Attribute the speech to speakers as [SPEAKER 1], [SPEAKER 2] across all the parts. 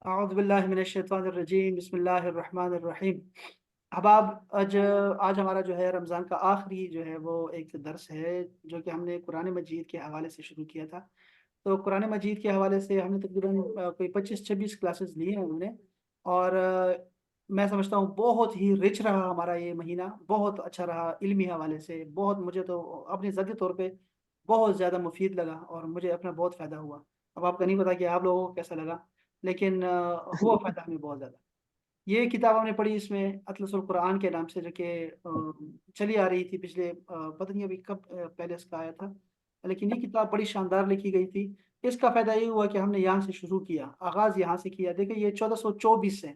[SPEAKER 1] اعوذ باللہ من الشیطان الرجیم، بسم اللہ الرحمن الرحیم۔ احباب، آج ہمارا جو ہے رمضان کا آخری جو ہے وہ ایک درس ہے، جو کہ ہم نے قرآن مجید کے حوالے سے شروع کیا تھا۔ تو قرآن مجید کے حوالے سے ہم نے تقریباً کوئی 25-26 کلاسز لی ہیں ہم نے، اور میں سمجھتا ہوں بہت ہی رچ رہا ہمارا یہ مہینہ، بہت اچھا رہا علمی حوالے سے، بہت مجھے تو اپنے ذاتی طور پہ بہت زیادہ مفید لگا اور مجھے اپنا بہت فائدہ ہوا۔ اب آپ کا نہیں پتا کہ آپ لوگوں کو کیسا لگا، لیکن ہوا فائدہ ہمیں بہت زیادہ۔ یہ کتاب ہم نے پڑھی، اس میں اطلس القرآن کے نام سے، جو کہ چلی آ رہی تھی پچھلے پتہ نہیں ابھی کب پہلے اس کا آیا تھا، لیکن یہ کتاب بڑی شاندار لکھی گئی تھی۔ اس کا فائدہ یہ ہوا کہ ہم نے یہاں سے شروع کیا، آغاز یہاں سے کیا۔ دیکھیں یہ 1424 سے،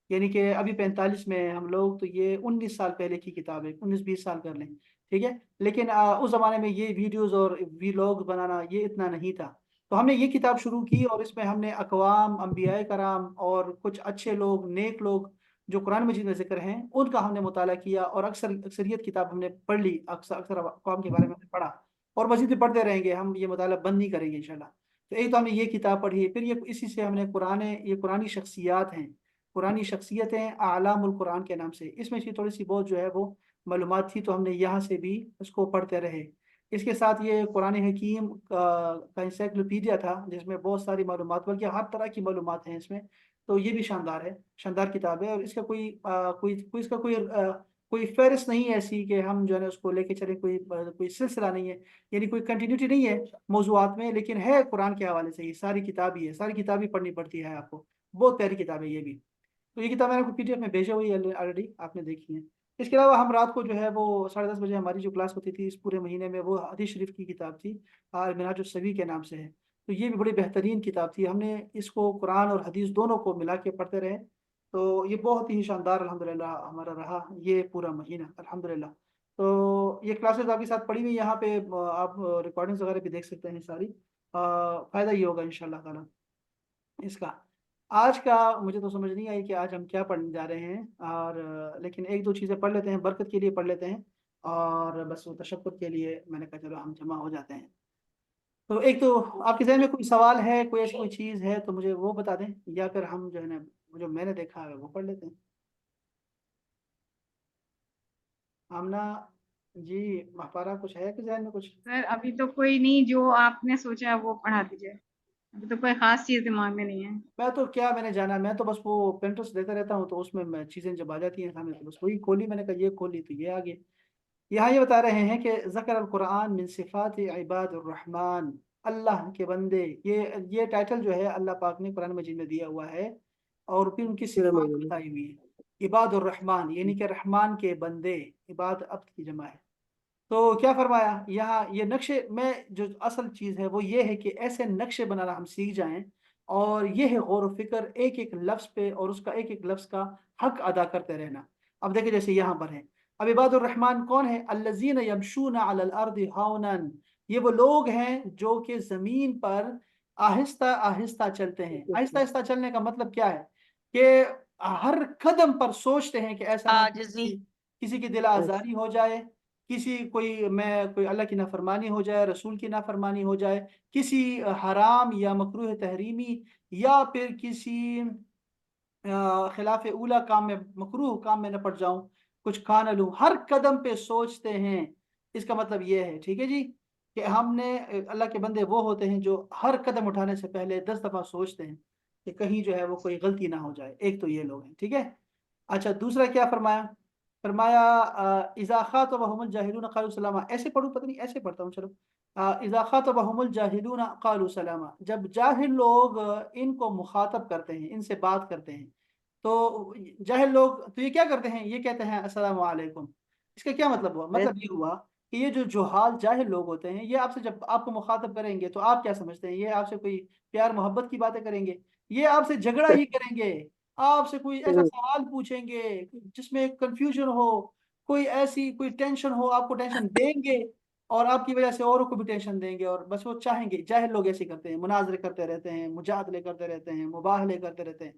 [SPEAKER 1] یعنی کہ ابھی 45 میں ہم لوگ، تو یہ 19 سال پہلے کی کتاب ہے، 19-20 سال کر لیں، ٹھیک ہے۔ لیکن اس زمانے میں یہ ویڈیوز اور ویلاگ بنانا یہ اتنا نہیں تھا، تو ہم نے یہ کتاب شروع کی، اور اس میں ہم نے اقوام، انبیاء کرام اور کچھ اچھے لوگ، نیک لوگ جو قرآن مجید میں ذکر ہیں، ان کا ہم نے مطالعہ کیا، اور اکثریت کتاب ہم نے پڑھ لی، اکثر اقوام کے بارے میں ہم نے پڑھا، اور مزید بھی پڑھتے رہیں گے، ہم یہ مطالعہ بند نہیں کریں گے انشاءاللہ۔ تو ایک تو ہم نے یہ کتاب پڑھی، پھر یہ اسی سے ہم نے یہ قرآنی شخصیات ہیں، قرآنی شخصیتیں اعلام القرآن کے نام سے، اس میں سے تھوڑی سی بہت جو ہے وہ معلومات تھی، تو ہم نے یہاں سے بھی اس کو پڑھتے رہے۔ اس کے ساتھ یہ قرآن حکیم کا انسائکلوپیڈیا تھا، جس میں بہت ساری معلومات، بلکہ ہر طرح کی معلومات ہیں اس میں، تو یہ بھی شاندار ہے، شاندار کتاب ہے۔ اور اس کا اس کا کوئی فہرست نہیں ہے ایسی کہ ہم جو ہے نا اس کو لے کے چلیں، کوئی سلسلہ نہیں ہے، یعنی کوئی کنٹینیوٹی نہیں ہے موضوعات میں، لیکن ہے قرآن کے حوالے سے، یہ ساری کتاب ہی ہے، ساری کتاب ہی پڑھنی پڑتی ہے آپ کو، بہت پیاری کتاب ہے یہ بھی۔ تو یہ کتاب میں نے آپ کو PDF میں بھیجا ہوئی ہے آلریڈی، آپ نے دیکھی ہے۔ اس کے علاوہ ہم رات کو جو ہے وہ 10:30 بجے ہماری جو کلاس ہوتی تھی اس پورے مہینے میں، وہ حدیث شریف کی کتاب تھی، المنہاج السوی کے نام سے ہے۔ تو یہ بھی بڑی بہترین کتاب تھی، ہم نے اس کو قرآن اور حدیث دونوں کو ملا کے پڑھتے رہے، تو یہ بہت ہی شاندار الحمدللہ ہمارا رہا یہ پورا مہینہ الحمدللہ۔ تو یہ کلاسز آپ کے ساتھ پڑھی ہوئی، یہاں پہ آپ ریکارڈنگز وغیرہ بھی دیکھ سکتے ہیں ساری، فائدہ یہ ہوگا انشاءاللہ تعالی اس کا۔ آج کا مجھے تو سمجھ نہیں آئی کہ آج ہم کیا پڑھنے جا رہے ہیں، اور لیکن ایک دو چیزیں پڑھ لیتے ہیں، برکت کے لیے پڑھ لیتے ہیں، اور بس وہ تشکر کے لیے میں نے کہا چلو ہم جمع ہو جاتے ہیں۔ تو ایک تو آپ کے ذہن میں کوئی سوال ہے، کوئی ایسی کوئی چیز ہے تو مجھے وہ بتا دیں، یا پھر ہم جو ہے نا جو میں نے دیکھا ہے وہ پڑھ لیتے ہیں۔ آمنہ جی، محپارہ، کچھ ہے کہ ذہن میں کچھ؟
[SPEAKER 2] سر ابھی تو کوئی نہیں، جو آپ نے سوچا وہ پڑھا دیجیے، ابھی تو کوئی خاص چیز دماغ میں نہیں ہے۔
[SPEAKER 1] میں نے جانا، میں تو بس وہ پینٹرس دیتا رہتا ہوں، تو اس میں چیزیں جب آ جاتی ہیں سامنے، تو بس وہی کھولی، میں نے کہا یہ کھولی تو یہ آگے۔ یہاں یہ بتا رہے ہیں کہ ذکر القرآن من صفات عباد الرحمن، اللہ کے بندے، یہ ٹائٹل جو ہے اللہ پاک نے قرآن مجید میں دیا ہوا ہے، اور پھر ان کی صفات بتائی ہوئی ہے، عباد الرحمن یعنی کہ رحمان کے بندے، عباد عبد کی جمع ہے۔ تو کیا فرمایا یہاں، یہ نقشے میں جو اصل چیز ہے وہ یہ ہے کہ ایسے نقشے بنانا ہم سیکھ جائیں، اور یہ ہے غور و فکر ایک ایک لفظ پہ، اور اس کا ایک ایک لفظ کا حق ادا کرتے رہنا۔ اب دیکھیں جیسے یہاں پر ہے، اب عباد الرحمن کون ہے؟ الذین یمشون علی الارض ہونا، یہ وہ لوگ ہیں جو کہ زمین پر آہستہ آہستہ چلتے ہیں۔ آہستہ آہستہ چلنے کا مطلب کیا ہے؟ کہ ہر قدم پر سوچتے ہیں کہ ایسا نہ ہو
[SPEAKER 3] عاجزی
[SPEAKER 1] کسی کی دل آزاری ہو جائے، کوئی اللہ کی نافرمانی ہو جائے، رسول کی نافرمانی ہو جائے، کسی حرام یا مکروہ تحریمی، یا پھر کسی خلاف اولا کام میں، مکروہ کام میں نہ پڑ جاؤں، کچھ کھا نہ لوں، ہر قدم پہ سوچتے ہیں۔ اس کا مطلب یہ ہے، ٹھیک ہے جی، کہ ہم نے اللہ کے بندے وہ ہوتے ہیں جو ہر قدم اٹھانے سے پہلے 10 دفعہ سوچتے ہیں کہ کہیں جو ہے وہ کوئی غلطی نہ ہو جائے۔ ایک تو یہ لوگ ہیں، ٹھیک ہے۔ اچھا، دوسرا کیا فرمایا؟ فرمایا اذا خاطبهم الجاهلون قالوا سلاما، ایسے پڑھوں، پتہ نہیں ایسے پڑھتا ہوں، چلو۔ اذا خاطبهم الجاهلون قالوا سلاما، جب جاہل لوگ ان کو مخاطب کرتے ہیں، ان سے بات کرتے ہیں، تو جاہل لوگ تو یہ کیا کرتے ہیں؟ یہ کہتے ہیں السلام علیکم۔ اس کا کیا مطلب ہوا؟ مطلب یہ ہوا کہ یہ جو جہال جاہل لوگ ہوتے ہیں، یہ آپ سے جب آپ کو مخاطب کریں گے تو آپ کیا سمجھتے ہیں؟ یہ آپ سے کوئی پیار محبت کی باتیں کریں گے؟ یہ آپ سے جھگڑا ہی کریں گے، آپ سے کوئی ایسا سوال پوچھیں گے جس میں کنفیوژن ہو، کوئی ٹینشن ہو، آپ کو ٹینشن دیں گے، اور آپ کی وجہ سے اوروں کو بھی ٹینشن دیں گے، اور بس وہ چاہیں گے۔ جاہل لوگ ایسے کرتے ہیں، مناظرے کرتے رہتے ہیں، مجادلے کرتے رہتے ہیں، مباہلے کرتے رہتے ہیں۔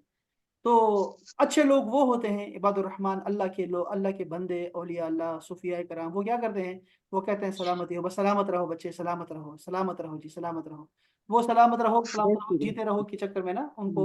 [SPEAKER 1] تو اچھے لوگ وہ ہوتے ہیں عباد الرحمن، اللہ کے بندے، اولیاء اللہ، صوفیاء کرام، وہ کیا کرتے ہیں؟ وہ کہتے ہیں سلامتی ہو، بس سلامت رہو بچے، سلامت رہو، سلامت رہو جی، سلامت رہو، وہ سلامت رہو سلامت رہو جیتے رہو کے چکر میں نا ان کو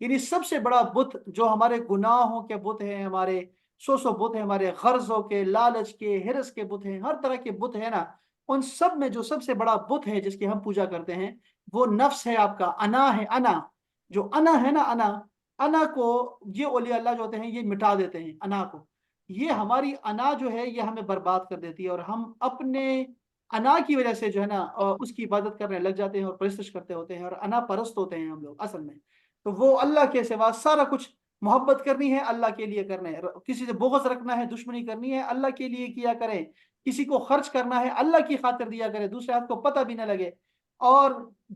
[SPEAKER 1] یعنی سب سے بڑا بت جو ہمارے گناہوں کے بت ہیں، ہمارے سو بت ہیں، ہمارے غرضوں کے، لالچ کے، ہرس کے بت ہیں، ہر طرح کے بت ہیں نا، ان سب میں جو سب سے بڑا بت ہے جس کی ہم پوجا کرتے ہیں وہ نفس ہے، آپ کا انا ہے، انا جو انا ہے نا، انا کو یہ اولیاء اللہ جو ہوتے ہیں یہ مٹا دیتے ہیں انا کو. یہ ہماری انا جو ہے یہ ہمیں برباد کر دیتی ہے، اور ہم اپنے انا کی وجہ سے جو ہے نا اس کی عبادت کرنے لگ جاتے ہیں اور پرستش کرتے ہوتے ہیں، اور انا پرست ہوتے ہیں ہم لوگ اصل میں. تو وہ اللہ کے سوا سارا کچھ محبت کرنی ہے اللہ کے لیے کرنا ہے، کسی سے بغض رکھنا ہے، دشمنی کرنی ہے اللہ کے لیے کیا کریں، کسی کو خرچ کرنا ہے اللہ کی خاطر دیا کرے، دوسرے ہاتھ کو پتہ بھی نہ لگے. اور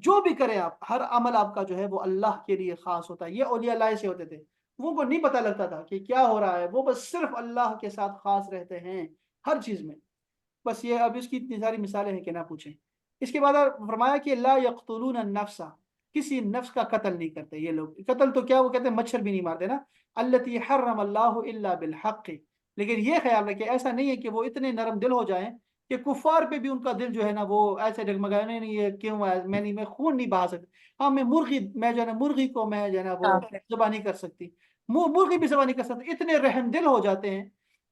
[SPEAKER 1] جو بھی کریں آپ، ہر عمل آپ کا جو ہے وہ اللہ کے لیے خاص ہوتا ہے. یہ اولیاء اللہ سے ہوتے تھے، وہ کو نہیں پتہ لگتا تھا کہ کیا ہو رہا ہے، وہ بس صرف اللہ کے ساتھ خاص رہتے ہیں ہر چیز میں. بس یہ اب اس کی اتنی ساری مثالیں ہیں کہ نہ پوچھیں. اس کے بعد فرمایا کہ لا یقتلون النفس، کسی نفس کا قتل نہیں کرتے یہ لوگ. قتل تو کیا، وہ کہتے ہیں مچھر بھی نہیں مارتے نا، التی حرم اللہ الا بالحق. لیکن یہ خیال رکھے ایسا نہیں ہے کہ وہ اتنے نرم دل ہو جائیں کہ کفار پہ بھی ان کا دل جو ہے نا وہ ایسے ڈگمگائے، نہیں نہیں یہ کیوں ہے، میں خون نہیں بہا سکتا. ہاں میں جو ہے نا مرغی کو میں جو ہے نا وہ ذبح نہیں کر سکتی، مرغی بھی ذبح نہیں کر سکتی. اتنے رحم دل ہو جاتے ہیں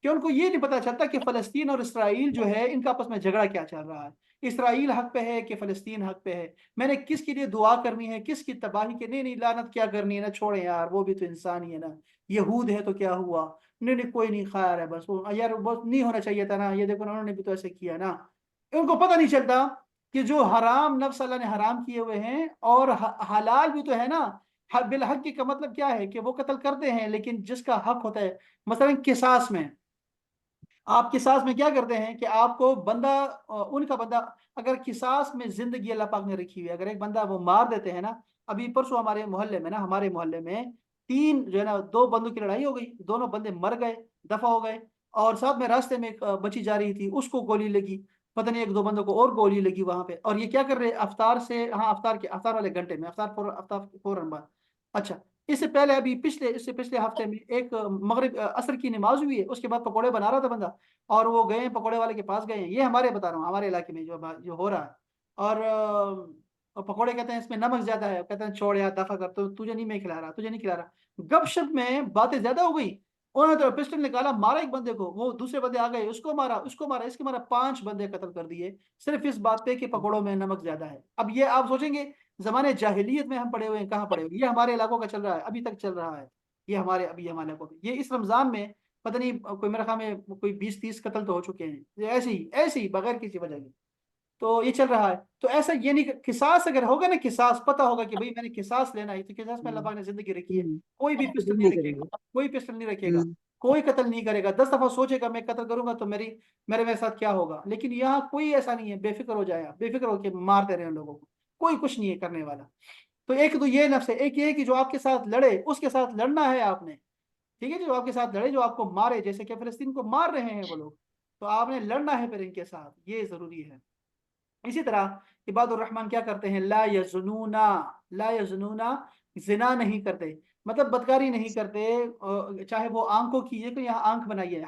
[SPEAKER 1] کہ ان کو یہ نہیں پتا چلتا کہ فلسطین اور اسرائیل جو ہے ان کا آپس میں جھگڑا کیا چل رہا ہے، اسرائیل حق پہ ہے کہ فلسطین حق پہ ہے، میں نے کس کے لیے دعا کرنی ہے، کس کی تباہی کے. نہیں لعنت کیا کرنی ہے نا، چھوڑیں یار، وہ بھی تو انسان ہی ہے نا، یہود ہے تو کیا ہوا، نہیں کوئی نہیں خیر ہے بس، وہ یار بہت نہیں ہونا چاہیے تھا نا، یہ دیکھو انہوں نے بھی تو ایسے کیا نا. ان کو پتہ نہیں چلتا کہ جو حرام نفس اللہ نے حرام کیے ہوئے ہیں اور حلال بھی تو ہے نا. بالحق کا مطلب کیا ہے کہ وہ قتل کرتے ہیں لیکن جس کا حق ہوتا ہے، مثلا قصاص میں آپ قصاص میں کیا کرتے ہیں کہ آپ کو بندہ ان کا بندہ، اگر قصاص میں زندگی اللہ پاک نے رکھی ہوئی ہے، اگر ایک بندہ وہ مار دیتے ہیں نا. ابھی پرسوں ہمارے محلے میں تین جو ہے نا، دو بندوں کی لڑائی ہو گئی، دونوں بندے مر گئے، دفع ہو گئے، اور ساتھ میں راستے میں ایک بچی جا رہی تھی اس کو گولی لگی، پتہ نہیں ایک دو بندوں کو اور گولی لگی وہاں پہ. اور یہ کیا کر رہے افطار سے، ہاں افطار والے گھنٹے میں، افطار فوراً بعد. اچھا، اس سے پہلے ابھی اس سے پچھلے ہفتے میں ایک مغرب عصر کی نماز ہوئی ہے، اس کے بعد پکوڑے بنا رہا تھا بندہ، اور وہ گئے پکوڑے والے کے پاس گئے ہیں. یہ ہمارے بتا رہا ہوں ہمارے علاقے میں جو ہو رہا ہے. اور پکوڑے کہتے ہیں اس میں نمک زیادہ ہے، کہتے ہیں چھوڑ یار دفع کر، تو تجھے نہیں میں کھلا رہا، تجھے نہیں کھلا رہا. گپ شپ میں باتیں زیادہ ہو گئی، انہوں نے تو پسٹل نکالا، مارا ایک بندے کو، وہ دوسرے بندے آ گئے، اس کو مارا، اس کو مارا، اس کے مارا، 5 بندے قتل کر دیے صرف اس بات پہ کہ پکوڑوں میں نمک زیادہ ہے. اب یہ آپ سوچیں گے زمانے جاہلیت میں ہم پڑے ہوئے ہیں، کہاں پڑے ہوئے، یہ ہمارے علاقوں کا چل رہا ہے، ابھی تک چل رہا ہے. یہ ہمارے علاقوں میں، یہ اس رمضان میں پتہ نہیں کوئی میرے خیال میں کوئی 20-30 قتل تو ہو چکے ہیں، یہ ایسے ہی بغیر کسی وجہ کے. تو یہ چل رہا ہے. تو ایسا یہ نہیں کہ قصاص اگر ہوگا نا، قصاص پتہ ہوگا کہ بھئی میں نے قصاص لینا ہے، تو قصاص میں اللہ پاک نے زندگی رکھی ہے، کوئی بھی پسٹل نہیں رکھے گا، کوئی پسٹل نہیں رکھے گا، کوئی قتل نہیں کرے گا. 10 دفعہ سوچے گا میں قتل کروں گا تو میرے ساتھ کیا ہوگا. لیکن یہاں کوئی ایسا نہیں ہے، بے فکر ہو جائے، بے فکر ہو کے مارتے رہے لوگوں کو، کوئی کچھ نہیں ہے کرنے والا. تو ایک تو یہ نفس ہے، ایک یہ کہ جو آپ کے ساتھ لڑے اس کے ساتھ لڑنا ہے آپ نے، ٹھیک ہے، جو آپ کے ساتھ لڑے، جو آپ کو مارے، جیسے کہ فلسطین کو مار رہے ہیں وہ لوگ، تو آپ نے لڑنا ہے پھر ان کے ساتھ، یہ ضروری ہے. اسی طرح عباد الرحمن کیا کرتے ہیں، لا یزنون، زنا نہیں کرتے، مطلب بدکاری نہیں کرتے، چاہے وہ آنکھوں کی، یہ کہ یہاں آنکھ بنائی ہے،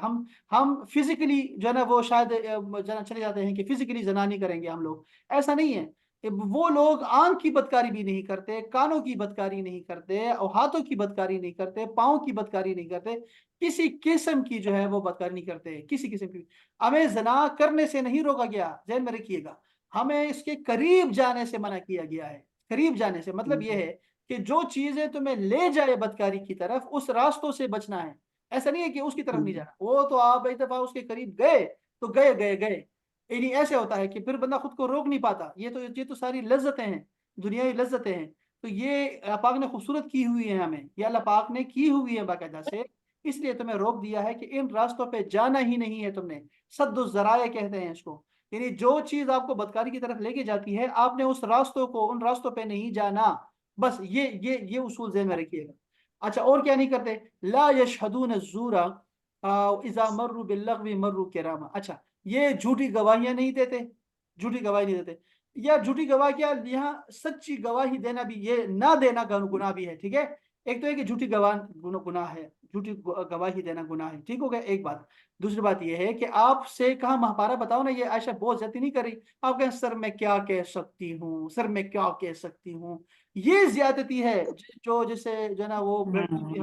[SPEAKER 1] ہم فزیکلی جو ہے نا وہ شاید چلے جاتے ہیں کہ فزیکلی زنا نہیں کریں گے ہم لوگ، ایسا نہیں ہے. وہ لوگ آنکھ کی بدکاری بھی نہیں کرتے، کانوں کی بدکاری نہیں کرتے، اور ہاتھوں کی بدکاری نہیں کرتے، پاؤں کی بدکاری نہیں کرتے، کسی قسم کی جو ہے وہ بدکاری نہیں کرتے، کسی قسم کی. ہمیں زنا کرنے سے نہیں روکا گیا، ذہن میں رکھیے گا، ہمیں اس کے قریب جانے سے منع کیا گیا ہے. قریب جانے سے مطلب یہ ہے کہ جو چیزیں تمہیں لے جائے بدکاری کی طرف، اس راستوں سے بچنا ہے. ایسا نہیں ہے کہ اس کی طرف نہیں جانا، وہ تو آپ ایک دفعہ اس کے قریب گئے تو گئے. یعنی ایسے ہوتا ہے کہ پھر بندہ خود کو روک نہیں پاتا. یہ تو ساری لذتیں ہیں، دنیاوی لذتیں ہیں. تو یہ اللہ پاک نے خوبصورت کی ہوئی ہیں، ہمیں یہ اللہ پاک نے کی ہوئی ہے باقاعدہ سے، اس لیے تمہیں روک دیا ہے کہ ان راستوں پہ جانا ہی نہیں ہے تم نے. سد الذرائع کہتے ہیں اس کو، یعنی جو چیز آپ کو بدکاری کی طرف لے کے جاتی ہے، آپ نے ان راستوں پہ نہیں جانا. بس یہ اصول ذہن میں رکھیے گا. اچھا، اور کیا نہیں کرتے، لا یشہدون الزور اذا مروا باللغو مروا کراما. اچھا، یہ جھوٹی گواہیاں نہیں دیتے، جھوٹی گواہی نہیں دیتے، یا جھوٹی گواہ کیا، یہاں سچی گواہی دینا بھی، یہ نہ دینا گناہ بھی ہے، ٹھیک ہے. ایک تو ہے کہ جھوٹی گناہ ہے، جھوٹی گواہی دینا گناہ ہے، ٹھیک ہو گیا ایک بات. دوسری بات یہ ہے کہ آپ سے کہا مہپارا بتاؤ نا، یہ عائشہ بہت زیادتی نہیں کر رہی، آپ کہیں سر میں کیا کہہ سکتی ہوں، سر میں کیا کہہ سکتی ہوں، یہ زیادتی ہے جو جسے جو ہے نا وہ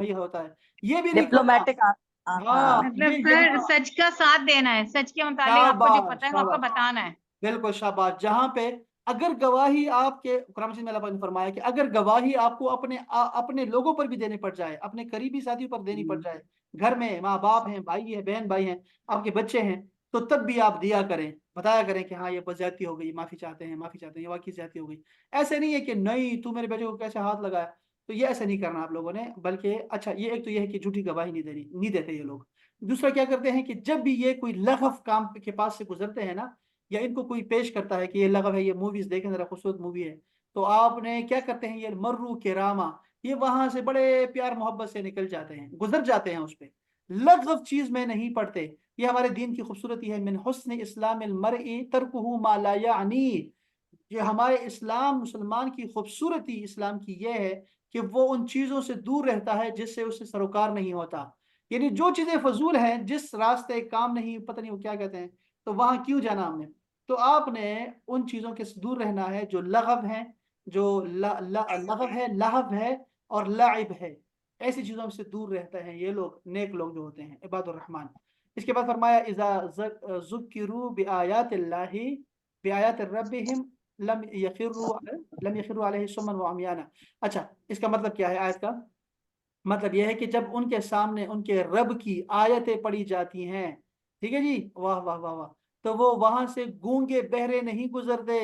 [SPEAKER 1] یہ ہوتا ہے، یہ بھی نہیں کرنا۔
[SPEAKER 3] ڈپلومیٹک۔
[SPEAKER 1] ہاں
[SPEAKER 2] مطلب
[SPEAKER 1] یہ بھی
[SPEAKER 2] سر سچ کا ساتھ دینا ہے، سچ کے متعلق آپ کو جو
[SPEAKER 1] شاباش
[SPEAKER 2] پتا ہے وہ آپ کو
[SPEAKER 1] شاباش،
[SPEAKER 2] بتانا ہے۔
[SPEAKER 1] بالکل شاباش، جہاں پہ اگر گواہی آپ کے قرآن مجید میں اللہ پاک نے فرمایا کہ اگر گواہی آپ کو اپنے لوگوں پر بھی دینی پڑ جائے، اپنے قریبی ساتھیوں پر دینی پڑ جائے، گھر میں ماں باپ ہیں، بھائی ہیں، بہن بھائی ہیں، آپ کے بچے ہیں، تو تب بھی آپ دیا کریں، بتایا کریں کہ ہاں یہ زیادتی ہو گئی، معافی چاہتے ہیں، معافی چاہتے ہیں، یہ واقعی زیادتی ہو گئی۔ ایسے نہیں ہے کہ نہیں تو میرے بیٹے کو کیسے ہاتھ لگایا، تو یہ ایسا نہیں کرنا آپ لوگوں نے، بلکہ اچھا یہ ایک تو یہ ہے کہ جھوٹی گواہی نہیں دینی، نہیں دیتے یہ لوگ۔ دوسرا کیا کرتے ہیں کہ جب بھی یہ کوئی لغو کام کے پاس سے گزرتے ہیں نا، یا ان کو کوئی پیش کرتا ہے کہ یہ لغو ہے، یہ موویز دیکھیں ذرا خوبصورت مووی ہے، تو آپ نے کیا کرتے ہیں، یہ مرو کراما، یہ وہاں سے بڑے پیار محبت سے نکل جاتے ہیں، گزر جاتے ہیں اس پہ، لغو چیز میں نہیں پڑتے۔ یہ ہمارے دین کی خوبصورتی ہے، من حسن اسلام المرء ترکہ ما لا یعنی، یہ ہمارے اسلام، مسلمان کی خوبصورتی اسلام کی یہ ہے کہ وہ ان چیزوں سے دور رہتا ہے جس سے اسے سروکار نہیں ہوتا، یعنی جو چیزیں فضول ہیں، جس راستے کام نہیں، پتہ نہیں وہ کیا کہتے ہیں، تو وہاں کیوں جانا ہم نے؟ تو آپ نے ان چیزوں کے دور رہنا ہے جو لغو ہیں، جو لغو ہے، لہو ہے اور لعب ہے، ایسی چیزوں سے دور رہتے ہیں یہ لوگ، نیک لوگ جو ہوتے ہیں عباد الرحمن۔ اس کے بعد فرمایا اذا ذکروا بآیات اللہ بآیات ربہم لم یخروا علیہ صما وعمیانا۔ اچھا اس کا مطلب کیا ہے آیت کا؟ مطلب یہ ہے کہ جب ان کے سامنے ان کے رب کی آیتیں پڑھی جاتی ہیں، ٹھیک ہے جی، واہ واہ واہ واہ، تو وہ وہاں سے گونگے بہرے نہیں گزرتے،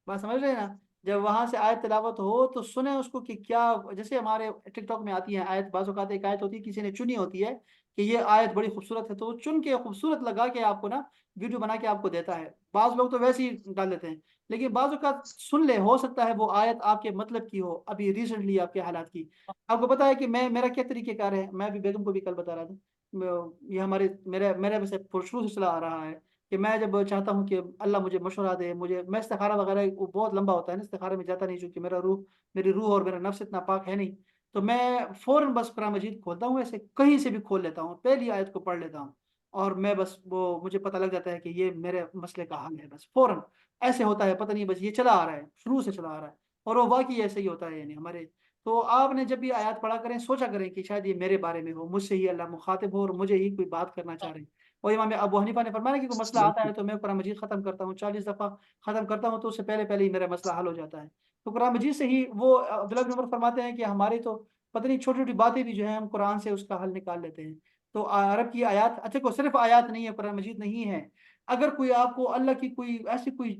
[SPEAKER 1] بات سمجھ رہے ہیں نا؟ جب وہاں سے آیت تلاوت ہو تو سنیں اس کو کہ کیا، جیسے ہمارے ٹک ٹاک میں آتی ہے آیت، بعض اوقات ایک آیت ہوتی ہے کسی نے چنی ہوتی ہے کہ یہ آیت بڑی خوبصورت ہے، تو وہ چن کے خوبصورت لگا کے آپ کو نا ویڈیو بنا کے آپ کو دیتا ہے، بعض لوگ تو ویسے ہی ڈال دیتے ہیں، لیکن بعض اوقات سن لے، ہو سکتا ہے وہ آیت آپ کے مطلب کی ہو، ابھی ریسنٹلی آپ کے حالات کی۔ آپ کو پتا ہے کہ میرا کیا طریقہ کار ہے، میں بھی بیگم کو بھی کل بتا رہا تھا، یہ ہمارے میرا ویسے شروع سے چلا آ رہا ہے کہ میں جب چاہتا ہوں کہ اللہ مجھے مشورہ دے، میں استخارہ وغیرہ وہ بہت لمبا ہوتا ہے نا، استخارے میں جاتا نہیں، چونکہ میری روح اور میرا نفس اتنا پاک ہے نہیں، تو میں فوراً بس قرآن مجید کھولتا ہوں، ایسے کہیں سے بھی کھول لیتا ہوں، پہلی آیت کو پڑھ لیتا ہوں، اور میں بس وہ مجھے پتہ لگ جاتا ہے کہ یہ میرے مسئلے کا حل ہے، بس فوراً ایسے ہوتا ہے، پتہ نہیں بس یہ چلا آ رہا ہے، شروع سے چلا آ رہا ہے، اور وہ واقعی ایسے ہی ہوتا ہے، یعنی ہمارے۔ تو آپ نے جب بھی آیات پڑھا کریں، سوچا کریں کہ شاید یہ میرے بارے میں ہو، مجھ سے ہی اللہ مخاطب ہو اور مجھے ہی کوئی بات کرنا چاہ رہے ہیں۔ اور امام ابو حنیفہ نے فرمایا کہ کوئی مسئلہ آتا ہے تو میں قرآن مجید ختم کرتا ہوں، 40 دفعہ ختم کرتا ہوں، تو اس سے پہلے پہلے ہی میرا مسئلہ حل ہو جاتا ہے۔ تو قرآن مجید سے ہی وہ عبداللہ بن عمر فرماتے ہیں کہ ہماری تو پتہ نہیں چھوٹی چھوٹی باتیں بھی جو ہیں ہم قرآن سے اس کا حل نکال لیتے ہیں۔ تو عرب کی آیات، اچھا کو صرف آیات نہیں ہے، قرآن مجید نہیں ہے، اگر کوئی آپ کو اللہ کی کوئی ایسی کوئی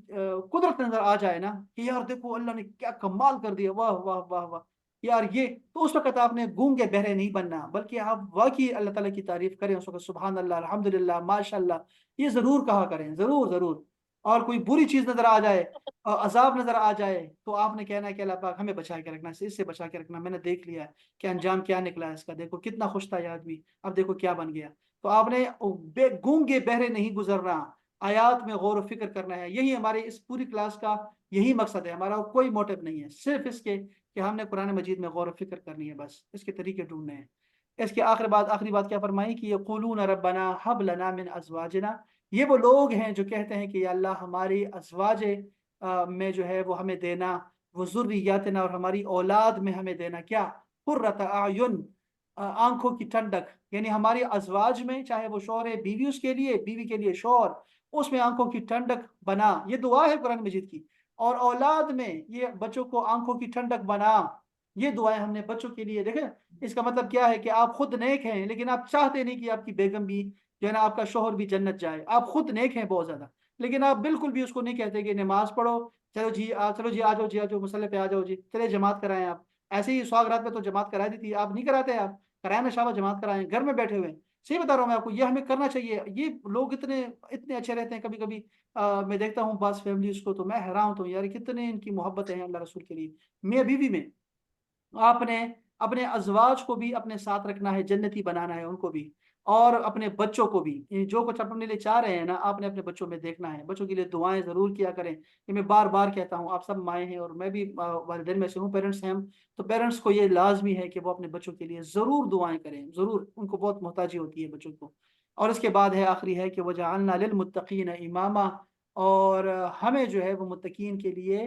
[SPEAKER 1] قدرت نظر آ جائے نا کہ یار دیکھو اللہ نے کیا کمال کر دیا، واہ واہ واہ واہ یار یہ، تو اس وقت آپ نے گونگے بہرے نہیں بننا، بلکہ آپ واقعی اللہ تعالیٰ کی تعریف کریں، اس وقت سبحان اللہ، الحمدللہ، ماشاء اللہ، یہ ضرور کہا کریں، ضرور ضرور۔ اور کوئی بری چیز نظر آ جائے، عذاب نظر آ جائے، تو آپ نے کہنا ہے کہ اللہ پاک ہمیں بچا کے رکھنا، اس سے بچا کے رکھنا، میں نے دیکھ لیا ہے کہ انجام کیا نکلا ہے اس کا، دیکھو کتنا خوش تھا یہ آدمی، اب دیکھو کیا بن گیا۔ تو آپ نے گونگے بہرے نہیں گزرنا، آیات میں غور و فکر کرنا ہے، یہی ہمارے اس پوری کلاس کا یہی مقصد ہے، ہمارا کوئی موٹیو نہیں ہے، صرف اس کے کہ ہم نے قرآن مجید میں غور و فکر کرنی ہے، بس اس کے طریقے ڈھونڈنے ہیں۔ اس کے آخری بات کیا فرمائی کہ یقولون ربنا حب لنا من ازواجنا، یہ وہ لوگ ہیں جو کہتے ہیں کہ یا اللہ ہماری ازواج میں جو ہے وہ ہمیں دینا، وہ ذریاتنا اور ہماری اولاد میں ہمیں دینا کیا، قرۃ اعین، آنکھوں کی ٹھنڈک، یعنی ہماری ازواج میں، چاہے وہ شوہر ہے، بیوی اس کے لیے، بیوی کے لیے شوہر، اس میں آنکھوں کی ٹھنڈک بنا، یہ دعا ہے قرآن مجید کی، اور اولاد میں یہ بچوں کو آنکھوں کی ٹھنڈک بنا، یہ دعائیں ہم نے بچوں کے لیے۔ دیکھیں اس کا مطلب کیا ہے کہ آپ خود نیک ہیں لیکن آپ چاہتے نہیں کہ آپ کی بیگم بھی جو ہے نا، آپ کا شوہر بھی جنت جائے، آپ خود نیک ہیں بہت زیادہ، لیکن آپ بالکل بھی اس کو نہیں کہتے کہ نماز پڑھو، چلو جی چلو جی آ جاؤ، جی آ جاؤ مسئلے پہ آ جاؤ، جی چلے جماعت کرائیں، آپ ایسے ہی سواگرات میں تو جماعت کرا دی تھی، آپ نہیں کراتے، آپ کرائیں نا شابہ جماعت کرائیں، گھر میں بیٹھے ہوئے، صحیح بتا رہا ہوں میں آپ کو، یہ ہمیں کرنا چاہیے۔ یہ لوگ اتنے اچھے رہتے ہیں، کبھی کبھی میں دیکھتا ہوں بعض فیملیز کو، تو میں حیران ہوتا ہوں یار کتنے ان کی محبتیں ہیں اللہ رسول کے لیے، میاں بیوی میں۔ آپ نے اپنے ازواج کو بھی اپنے ساتھ رکھنا ہے، جنتی بنانا ہے ان کو بھی، اور اپنے بچوں کو بھی، یہ جو کچھ اپنے لیے چاہ رہے ہیں نا، آپ نے اپنے بچوں میں دیکھنا ہے، بچوں کے لیے دعائیں ضرور کیا کریں، یہ میں بار بار کہتا ہوں، آپ سب مائیں ہیں اور میں بھی والدین میں سے ہوں، پیرنٹس ہیں ہم، تو پیرنٹس کو یہ لازمی ہے کہ وہ اپنے بچوں کے لیے ضرور دعائیں کریں، ضرور، ان کو بہت محتاجی ہوتی ہے بچوں کو۔ اور اس کے بعد ہے آخری ہے کہ وجعلنا للمتقین اماما، اور ہمیں جو ہے وہ متقین کے لیے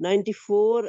[SPEAKER 4] 94